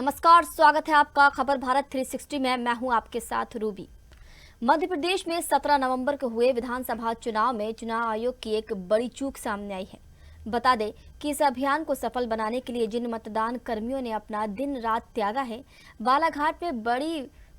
नमस्कार, स्वागत है आपका खबर भारत 360 में। मैं हूं आपके साथ रूबी। मध्य प्रदेश में 17 नवंबर को हुए विधानसभा चुनाव में चुनाव आयोग की एक बड़ी चूक सामने आई है। बता दें कि इस अभियान को सफल बनाने के लिए जिन मतदान कर्मियों ने अपना दिन रात त्यागा है, बालाघाट में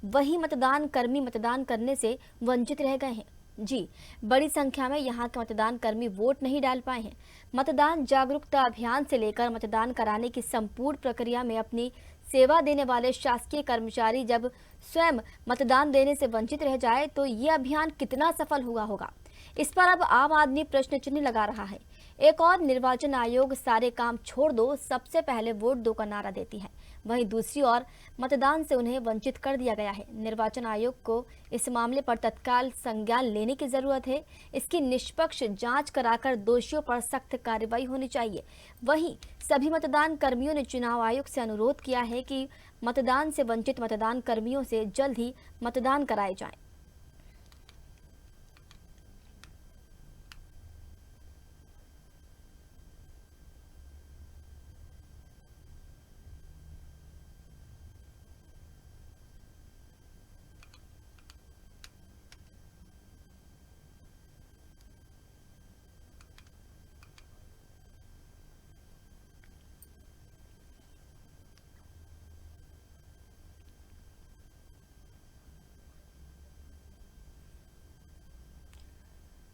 वही मतदान कर्मी मतदान करने से वंचित रह गए हैं। जी, बड़ी संख्या में यहाँ के मतदान कर्मी वोट नहीं डाल पाए हैं। मतदान जागरूकता अभियान से लेकर मतदान कराने की संपूर्ण प्रक्रिया में अपनी सेवा देने वाले शासकीय कर्मचारी जब स्वयं मतदान देने से वंचित रह जाए तो ये अभियान कितना सफल हुआ होगा, इस पर अब आम आदमी प्रश्न चिन्ह लगा रहा है। एक और निर्वाचन आयोग सारे काम छोड़ दो, सबसे पहले वोट दो का नारा देती है, वहीं दूसरी ओर मतदान से उन्हें वंचित कर दिया गया है। निर्वाचन आयोग को इस मामले पर तत्काल संज्ञान लेने की जरूरत है। इसकी निष्पक्ष जांच कराकर दोषियों पर सख्त कार्रवाई होनी चाहिए। वहीं सभी मतदान कर्मियों ने चुनाव आयोग से अनुरोध किया है कि मतदान से वंचित मतदान कर्मियों से जल्द ही मतदान कराए जाएं।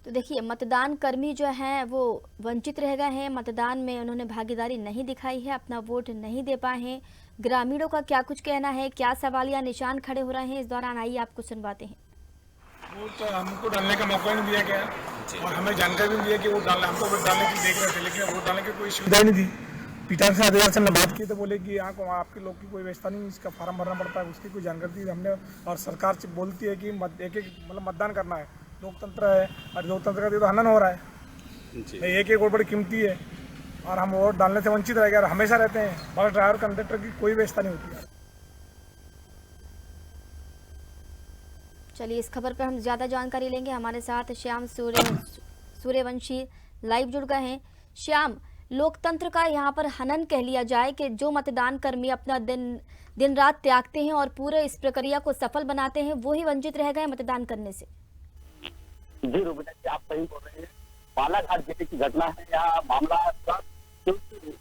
तो देखिए, मतदान कर्मी जो हैं वो वंचित रह गए हैं। मतदान में उन्होंने भागीदारी नहीं दिखाई है, अपना वोट नहीं दे पाए हैं। ग्रामीणों का क्या कुछ कहना है, क्या सवाल या निशान खड़े हो रहे हैं, इस दौरान आइए आपको सुनवाते हैं। वो तो हमको डालने का मौका नहीं दिया गया और हमें जानकारी भी नहीं दिया कि वो डालने, हमको वोट डालने की देख रहे थे, लेकिन वोट डालने की कोई सुविधा नहीं दी। पीठासीन से अधिकारी से हमने बात की तो बोले कि यहाँ को आपके लोग की कोई व्यवस्था नहीं, इसका फॉर्म भरना पड़ता है, उसकी कोई जानकारी दी हमने। और सरकार से बोलती है कि एक मतलब मतदान करना है, लोकतंत्र है और लोकतंत्र का तो हनन हो रहा है। एक वोट बड़ी कीमती है और हम वोट डालने से वंचित रह गए और हमेशा रहते हैं। बस ड्राइवर कंडक्टर की कोई व्यवस्था नहीं होती है। चलिए, इस खबर पर हम ज्यादा जानकारी लेंगे। हमारे साथ श्याम सूर्यवंशी लाइव जुड़ गए हैं। श्याम, लोकतंत्र का यहाँ पर हनन कह लिया जाए कि जो मतदान कर्मी अपना दिन रात त्यागते हैं और पूरे इस प्रक्रिया को सफल बनाते हैं, वो ही वंचित रह गए मतदान करने से। जी रुबिना जी, आप सही बोल रहे हैं। बालाघाट जिले की घटना है। यहाँ मामला क्योंकि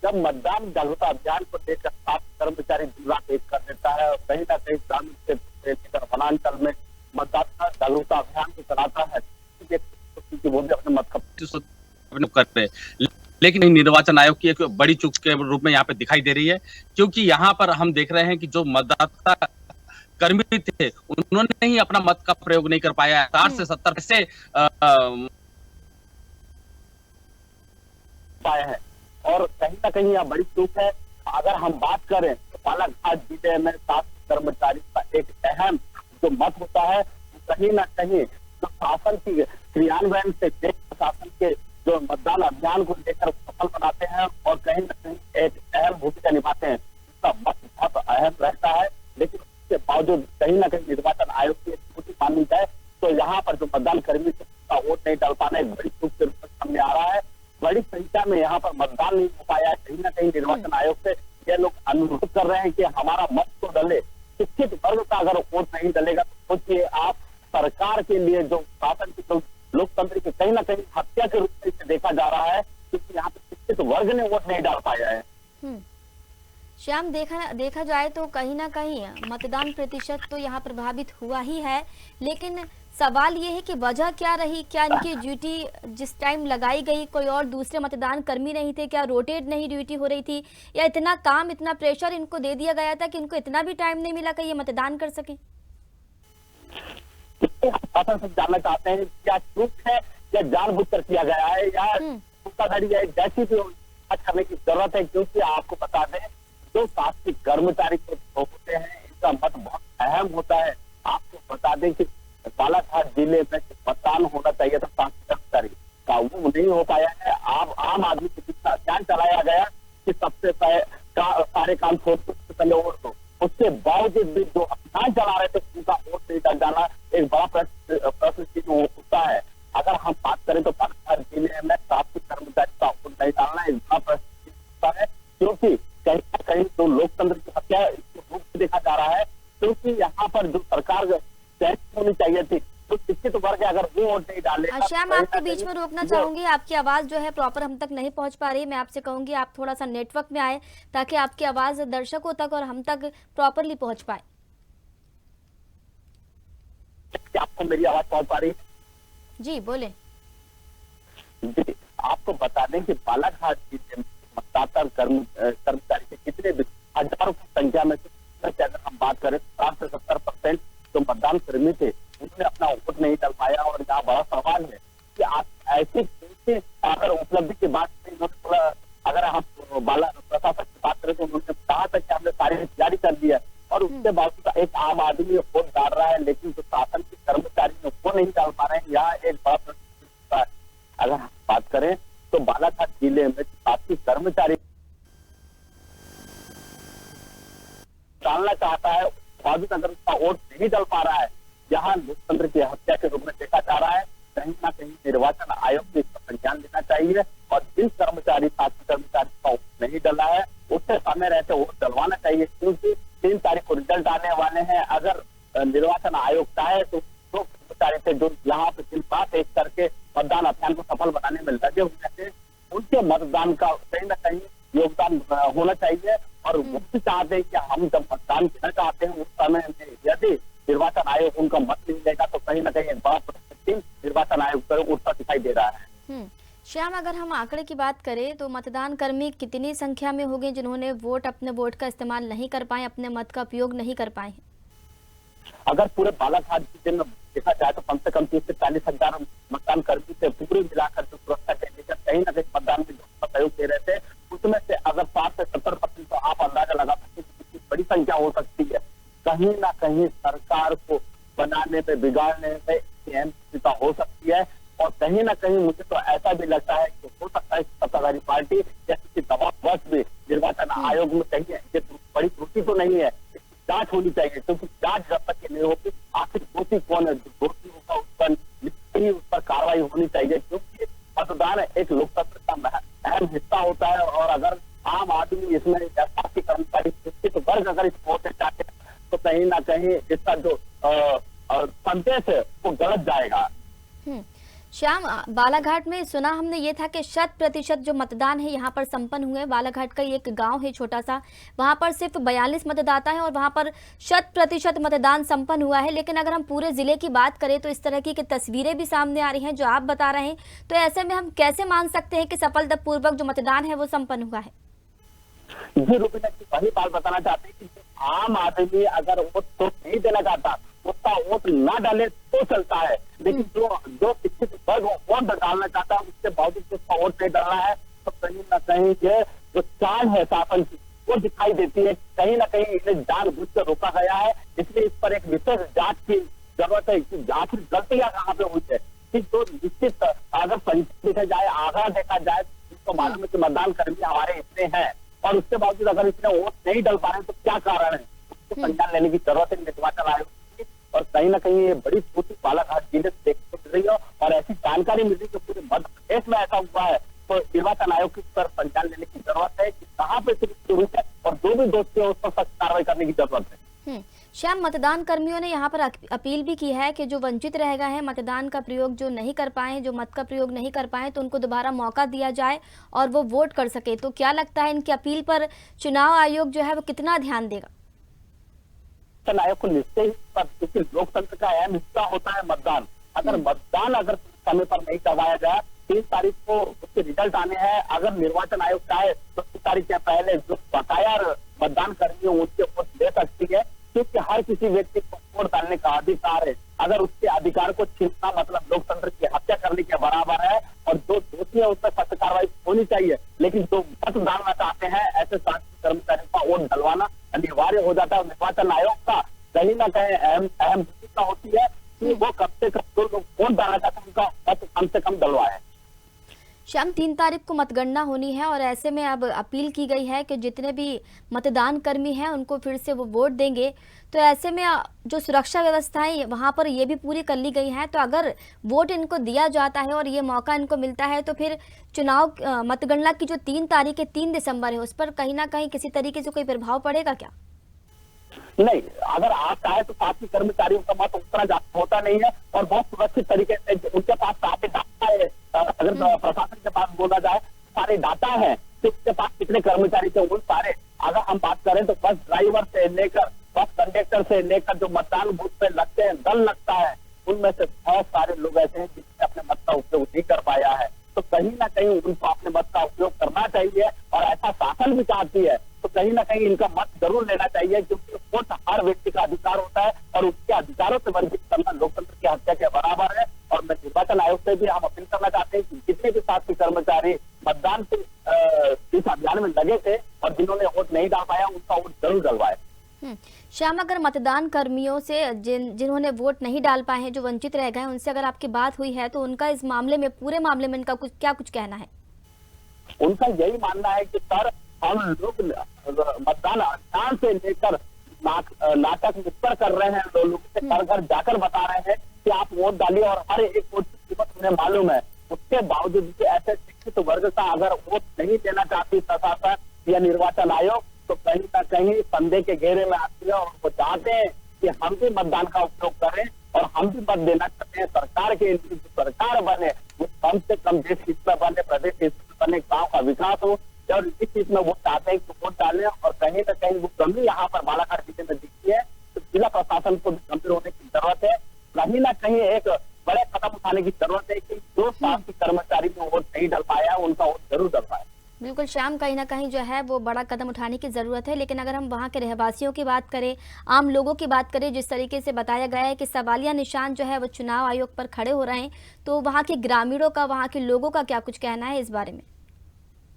जब मतदान जागरूकता अभियान को लेकर कर्मचारी दिन रात एक कर देता है और कहीं ना कहीं ग्रामीण क्षेत्र लेकर वनांचल में मतदाता जागरूकता अभियान को चलाता है, वो भी अपने मत करते, लेकिन निर्वाचन आयोग की एक बड़ी चूक के रूप में यहाँ पे दिखाई दे रही है, क्योंकि यहाँ पर हम देख रहे हैं कि जो मतदाता कर्मी थे उन्होंने ही अपना मत का प्रयोग नहीं कर पाया। 60 से 70 से पाया है और कहीं ना कहीं यह बड़ी चूक है। अगर हम बात करें तो बालाघाट जिले में 7 कर्मचारी का एक अहम जो मत होता है, कहीं ना कहीं जो शासन की क्रियान्वयन से शासन के जो मतदान अभियान को लेकर सफल बनाते हैं और कहीं ना कहीं एक अहम भूमिका निभाते हैं, उसका मत बहुत अहम रहता है। लेकिन उसके बावजूद कहीं ना कहीं निर्वाचन आयोग की स्थिति मानी जाए तो यहाँ पर जो मतदान कर्मी का वोट नहीं डाल पाना एक बड़ी चूक के रूप में सामने आ रहा है। बड़ी संख्या में यहाँ पर मतदान नहीं हो पाया है। कहीं ना कहीं निर्वाचन आयोग से ये लोग अनुरोध कर रहे हैं कि हमारा मत तो डले। शिक्षित वर्ग का अगर वोट नहीं डलेगा तो सोचिए आप, सरकार के लिए जो शासन की लोकतंत्र की कहीं ना कहीं हत्या के रूप में इसे देखा जा रहा है, क्योंकि यहाँ पे शिक्षित वर्ग ने वोट नहीं डाल पाया है। श्याम, देखा जाए तो कहीं ना कहीं मतदान प्रतिशत तो यहाँ प्रभावित हुआ ही है, लेकिन सवाल ये है कि वजह क्या रही? क्या इनकी ड्यूटी जिस टाइम लगाई गई कोई और दूसरे मतदान कर्मी नहीं थे? क्या रोटेट नहीं ड्यूटी हो रही थी, या इतना काम इतना प्रेशर इनको दे दिया गया था कि इनको इतना भी टाइम नहीं मिला कि ये मतदान कर सके? शासन से जानना चाहते हैं क्या चूक है या जानबूझकर किया गया है या धोखाधड़ी है, जैसी भी जांच करने की जरूरत है। क्योंकि आपको बता दें जो शासकीय कर्मचारी होते हैं इनका मत बहुत अहम होता है। आपको बता दें कि बालाघाट जिले में मतदान होना चाहिए था शासकीय कर्मचारी का, वो नहीं हो पाया है। आम आदमी के बीच अभियान चलाया गया कि सबसे सारे काम छोड़ सबसे पहले वोट दो, उसके बावजूद भी जो अभियान चला रहे थे उनका वोट नहीं डाल जाना एक बड़ा प्रश्न चिन्ह होता है। अगर हम बात करें तो बालाघाट जिले में शासकीय कर्मचारी का वोट नहीं डालना एक बड़ा प्रश्न चिन्ह होता है, क्योंकि कहीं ना कहीं जो लोकतंत्र वर्ग सहमति होनी चाहिए थी। तो शिक्षित वर्ग अगर वो वोट नहीं डालेगा, श्याम, आपको बीच में रोकना चाहूंगी, आपकी आवाज जो है प्रॉपर हम तक नहीं पहुंच पा रही। मैं आपसे कहूंगी आप थोड़ा सा नेटवर्क में आए ताकि आपकी आवाज दर्शकों तक और हम तक प्रॉपरली पहुंच पाए। आपको मेरी आवाज पहुंच पा रही है? जी बोले। जी, आपको बता दें कि बालाघाट जिले में मतदाता कर्मचारी के कितने हजारों की संख्या में से अगर हम बात करें 60 से 70% जो मतदान कर्मी थे उन्होंने अपना वोट नहीं डाल पाया। और यहाँ बड़ा सवाल है कि आप ऐसे अगर उपलब्धि की बात करें, इन्होंने अगर हम प्रशासन की बात करें तो उन्होंने कहा था कि हमने सारी तैयारी कर ली है और उसके बावजूद एक आम आदमी वोट डाल रहा है, लेकिन जो शासन के कर्मचारी है वो नहीं डाल पा रहे हैं। यहाँ एक बड़ा प्रश्न है। अगर हम बात करें तो बालाघाट जिले में शासकीय कर्मचारी डालना चाहता है, बावजूद अगर उसका वोट नहीं डाल पा रहा है, यहाँ लोकतंत्र की हत्या के रूप में देखा जा रहा है। कहीं ना कहीं निर्वाचन आयोग को इसका संज्ञान लेना चाहिए और जिन कर्मचारी शासकीय कर्मचारी का वोट नहीं डाला है उससे समय रहते वोट डलवाना चाहिए, क्योंकि 3 तारीख को रिजल्ट आने वाले हैं। अगर निर्वाचन आयोग चाहे तो जो कर्मचारी थे जो यहाँ पे दिन रात एक करके मतदान अभियान को सफल बनाने में लगे हुए थे, उनके मतदान का कहीं ना कहीं योगदान होना चाहिए। और वो भी चाहते हैं कि हम जब मतदान करना चाहते हैं उस समय में यदि निर्वाचन आयोग उनका मत नहीं देगा तो कहीं ना कहीं एक बड़ा प्रश्न निर्वाचन आयोग पर उठता दिखाई दे रहा है। श्याम, अगर हम आंकड़े की बात करें तो मतदान कर्मी कितनी संख्या में होंगे जिन्होंने अपने वोट का इस्तेमाल नहीं कर पाए, अपने मत का उपयोग नहीं कर पाए? अगर पूरे बालाघाट जिले में देखा जाए तो कम से कम 30 से 40 हजार मतदान कर्मी से पूरे मिलाकर जो सुरक्षा के लेकर कहीं ना कहीं मतदान में जो सहयोग दे रहे थे, उसमें से अगर 60 से 70% तो आप अंदाजा लगा सकते हैं कितनी बड़ी संख्या हो सकती है। कहीं ना कहीं सरकार को बनाने में, बिगाड़ने में अहम भूमिका हो सकती है। और कहीं ना कहीं मुझे तो ऐसा भी लगता है कि हो सकता है सत्ताधारी पार्टी या किसी दबाव भी निर्वाचन आयोग में कहीं ये बड़ी त्रुटि तो नहीं है, जांच होनी चाहिए, क्योंकि जांच जब तक नहीं होगी आखिर दोषी कौन है, दोषी होगा उस पर कार्रवाई होनी चाहिए, क्योंकि मतदान एक लोकतंत्र का अहम हिस्सा होता है। और अगर आम आदमी इसमें शासकीय कर्मचारी शिक्षित वर्ग अगर इस वोट चाहते हैं तो कहीं ना कहीं इसका जो संदेश है वो गलत जाएगा। श्याम, बालाघाट में सुना हमने ये था कि 100% जो मतदान है यहाँ पर संपन्न हुए। बालाघाट का एक गांव है छोटा सा, वहाँ पर सिर्फ 42 मतदाता है और वहाँ पर 100% मतदान संपन्न हुआ है। लेकिन अगर हम पूरे जिले की बात करें तो इस तरह की तस्वीरें भी सामने आ रही हैं जो आप बता रहे हैं, तो ऐसे में हम कैसे मान सकते हैं कि सफलतापूर्वक जो मतदान है वो संपन्न हुआ है? जी रुबीना जी, वही बात बताना चाहते हैं कि आम आदमी अगर वोट तो नहीं देना चाहता, उसका वोट ना डाले तो चलता है, लेकिन जो शिक्षित वर्ग वोट डालना चाहता है उसके बावजूद उसका वोट नहीं डालना है, तो कहीं ना कहीं ये जो चाल है शासन की वो दिखाई देती है। कहीं ना कहीं इन्हें जानबूझ कर रोका गया है, इसलिए इस पर एक विशेष जांच की जरूरत है कि जांच गलतियां कहाँ पे हुई है। कि जो निश्चित अगर संख्या देखा जाए, आंकड़ा देखा जाए, तो मालूम है कि मतदान कर्मी हमारे इतने हैं और उसके बावजूद अगर इसने वोट नहीं डाल पा रहे तो क्या कारण है, उसको संज्ञान लेने की जरूरत है निर्वाचन आयोग की। और कहीं ना कहीं ये बड़ी त्रुटि बालाघाट जिले से देखने को मिल रही है और ऐसी जानकारी मिल रही है कि पूरे मध्य प्रदेश में ऐसा हुआ है, तो निर्वाचन आयोग की पर संज्ञान लेने की जरूरत है कि कहाँ पे त्रुटि हुई है और जो भी दोषी है उस पर सख्त कार्रवाई करने की जरूरत है। श्याम, मतदान कर्मियों ने यहाँ पर अपील भी की है कि जो वंचित रह गए हैं, मतदान का प्रयोग जो नहीं कर पाए, जो मत का प्रयोग नहीं कर पाए, तो उनको दोबारा मौका दिया जाए और वो वोट कर सके। तो क्या लगता है इनकी अपील पर चुनाव आयोग जो है वो कितना ध्यान देगा? आयोग को निश्चय ही लोकतंत्र का अहम हिस्सा होता है मतदान। अगर मतदान अगर समय पर नहीं करवाया जाए, 30 तारीख को उसके रिजल्ट आने हैं, अगर निर्वाचन आयोग चाहे तो 30 तारीख के पहले जो बकाया मतदान कर्मी है उनके वोट दे सकती है, क्योंकि हर किसी व्यक्ति को वोट डालने का अधिकार है। अगर उसके अधिकार को छीनना मतलब लोकतंत्र की हत्या करने के बराबर है और जो दोषी है उस पर सख्त कार्रवाई होनी चाहिए। लेकिन जो मत डालना चाहते हैं ऐसे शासकीय कर्मचारियों का वोट डलवाना अनिवार्य हो जाता है। निर्वाचन आयोग का कहीं ना कहीं अहम भूमिका होती है कि वो कब से कब जो लोग वोट डालना चाहते हैं उनका मत कम से कम डलवाए। शाम 3 तारीख को मतगणना होनी है और ऐसे में अब अपील की गई है कि जितने भी मतदान कर्मी हैं उनको फिर से वो वोट देंगे। तो ऐसे में जो सुरक्षा व्यवस्थाएं वहां पर ये भी पूरी कर ली गई हैं, तो अगर वोट इनको दिया जाता है और ये मौका इनको मिलता है तो फिर चुनाव मतगणना की जो 3 तारीख है 3 दिसंबर है उस पर कहीं ना कहीं किसी तरीके से कोई प्रभाव पड़ेगा क्या? नहीं, अगर आप चाहे तो शासकीय कर्मचारियों का मत उतना ज्यादा होता नहीं है और बहुत सुरक्षित तरीके से उनके पास काफी डाटा है। अगर प्रशासन के पास बोला जाए सारे डाटा है तो उसके पास कितने कर्मचारी थे उन सारे, अगर हम बात करें तो बस ड्राइवर से लेकर बस कंडक्टर से लेकर जो मतदान बूथ पे लगते हैं, दल लगता है, उनमें से बहुत सारे लोग ऐसे हैं जिसने अपने मत का उपयोग नहीं कर पाया है। तो कहीं ना कहीं उनको अपने मत का उपयोग करना चाहिए और ऐसा शासन भी चाहती है तो कहीं ना कहीं इनका मत जरूर लेना चाहिए, क्योंकि वोट हर व्यक्ति का अधिकार होता है और उसके अधिकारों से वंचित करना लोकतंत्र की हत्या के बराबर है। और मैं निर्वाचन आयोग से भी हम अपील करना चाहते हैं कि जितने भी शासकीय कर्मचारी मतदान से इस अभियान में लगे थे और जिन्होंने वोट नहीं डाल पाया उनका वोट जरूर डलवाए। श्याम, अगर मतदान कर्मियों से जिन्होंने वोट नहीं डाल पाए हैं, जो वंचित रह गए, उनसे अगर आपकी बात हुई है तो उनका इस मामले में, पूरे मामले में इनका कुछ कहना है? उनका यही मानना है कि सर हम लोग मतदान अभियान से लेकर नाटक नुक्कड़ कर रहे हैं, लोगों से घर घर जाकर बता रहे हैं कि आप वोट डालिए और हर एक वोट की कीमत उन्हें मालूम है। उसके बावजूद भी ऐसे शिक्षित वर्ग का अगर वोट नहीं देना चाहती प्रशासन या निर्वाचन आयोग तो कहीं ना कहीं संदेह के घेरे में आती है और वो चाहते हैं कि हम भी मतदान का उपयोग करें और हम भी मत देना चाहते हैं। सरकार के लिए सरकार बने वो कम से कम देश हित में बने, प्रदेश हित में बने, गाँव का विकास हो और इस चीज में वो चाहते हैं कि वोट डालें। और कहीं ना कहीं वो कमी यहाँ पर बालाघाट जिले में दिखती है तो जिला प्रशासन को भी गंभीर होने की जरूरत है। कहीं ना कहीं एक बड़े कदम उठाने की जरूरत है कि जो शासकीय कर्मचारी में वोट नहीं डल पाया उनका वोट जरूर डल पाए। बिल्कुल श्याम, कहीं ना कहीं जो है वो बड़ा कदम उठाने की ज़रूरत है। लेकिन अगर हम वहाँ के रहवासियों की बात करें, आम लोगों की बात करें, जिस तरीके से बताया गया है कि सवालिया निशान जो है वो चुनाव आयोग पर खड़े हो रहे हैं, तो वहाँ के ग्रामीणों का, वहाँ के लोगों का क्या कुछ कहना है इस बारे में?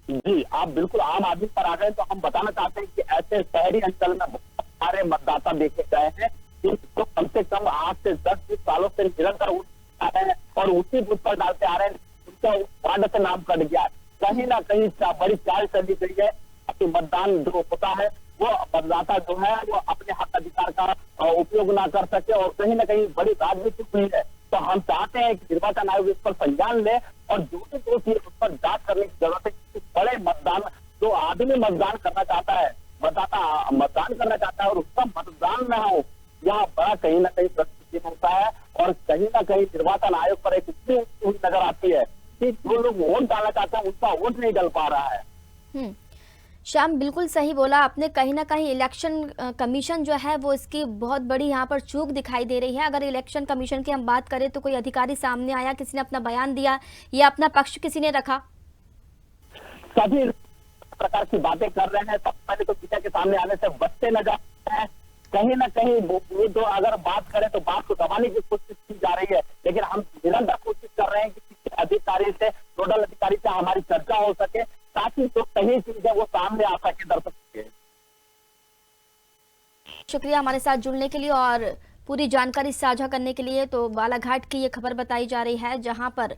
जी, आप बिल्कुल आम आदमी पर आ गए तो हम बताना चाहते हैं कि ऐसे शहरी अंचल में बहुत सारे मतदाता देखे गए हैं जो कम से कम 8 से 10 सालों से निरंतर उठ आ रहे हैं और उसी बूथ पर डालते आ रहे हैं। उनका वार्ड से नाम कट गया, कहीं ना कहीं बड़ी चाल चली गई है कि मतदान जो होता है वो मतदाता जो है वो अपने हक अधिकार का उपयोग ना कर सके और कहीं ना कहीं बड़ी राजनीति हुई है। तो हम चाहते हैं कि निर्वाचन आयोग इस पर संज्ञान ले और जो भी दोषी है उस पर जांच करने की जरूरत है। बड़े मतदान जो आदमी मतदान करना चाहता है, मतदाता मतदान करना चाहता है और उसका मतदान न हो, यहाँ बड़ा कहीं ना कहीं प्रश्न होता है और कहीं ना कहीं निर्वाचन आयोग पर एक इतनी नजर आती है कि जो लोग वोट डालना चाहते हैं उनका वोट नहीं डल पा रहा है। श्याम, बिल्कुल सही बोला आपने। कहीं ना कहीं इलेक्शन कमीशन जो है वो इसकी बहुत बड़ी यहाँ पर चूक दिखाई दे रही है। अगर इलेक्शन कमीशन की हम बात करें तो कोई अधिकारी सामने आया, किसी ने अपना बयान दिया या अपना पक्ष किसी ने रखा? सभी प्रकार की बातें कर रहे हैं। सबसे पहले तो मीडिया के सामने आने से बचते नजर हैं। कहीं ना कहीं वो जो अगर बात करें तो बात को दबाने की कोशिश की जा रही है, लेकिन हम निरंतर कोशिश कर रहे हैं कि किसी अधिकारी से, नोडल अधिकारी से हमारी चर्चा हो सके ताकि जो सही चीज है वो सामने आ सके दर्शक के। शुक्रिया हमारे साथ जुड़ने के लिए और पूरी जानकारी साझा करने के लिए। तो बालाघाट की ये खबर बताई जा रही है जहां पर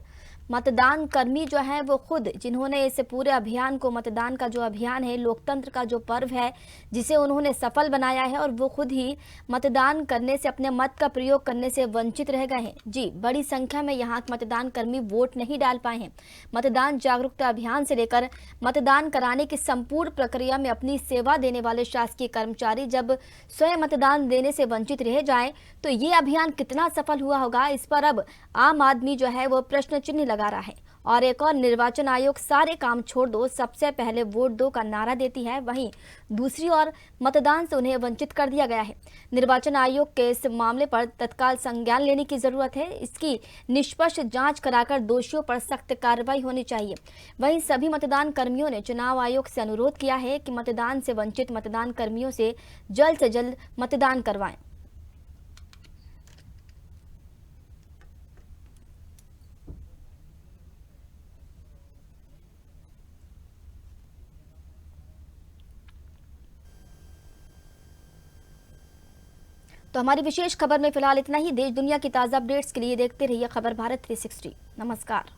मतदान कर्मी जो है वो खुद, जिन्होंने इस पूरे अभियान को, मतदान का जो अभियान है, लोकतंत्र का जो पर्व है जिसे उन्होंने सफल बनाया है, और वो खुद ही मतदान करने से, अपने मत का प्रयोग करने से वंचित रह गए हैं। जी, बड़ी संख्या में यहाँ मतदान कर्मी वोट नहीं डाल पाए हैं। मतदान जागरूकता अभियान से लेकर मतदान कराने की संपूर्ण प्रक्रिया में अपनी सेवा देने वाले शासकीय कर्मचारी जब स्वयं मतदान देने से वंचित रह जाए तो ये अभियान कितना सफल हुआ होगा, इस पर अब आम आदमी जो है वो प्रश्न चिन्ह लगा रहा है। और एक और, निर्वाचन आयोग सारे काम छोड़ दो, सबसे पहले वोट दो का नारा देती है, वहीं दूसरी ओर मतदान से उन्हें वंचित कर दिया गया है। निर्वाचन आयोग के इस मामले पर तत्काल संज्ञान लेने की जरूरत है। इसकी निष्पक्ष जांच कराकर दोषियों पर सख्त कार्रवाई होनी चाहिए। वहीं सभी मतदान कर्मियों ने चुनाव आयोग से अनुरोध किया है कि मतदान से वंचित मतदान कर्मियों से जल्द मतदान करवाएं। तो हमारी विशेष खबर में फिलहाल इतना ही। देश दुनिया की ताज़ा अपडेट्स के लिए देखते रहिए खबर भारत 360। नमस्कार।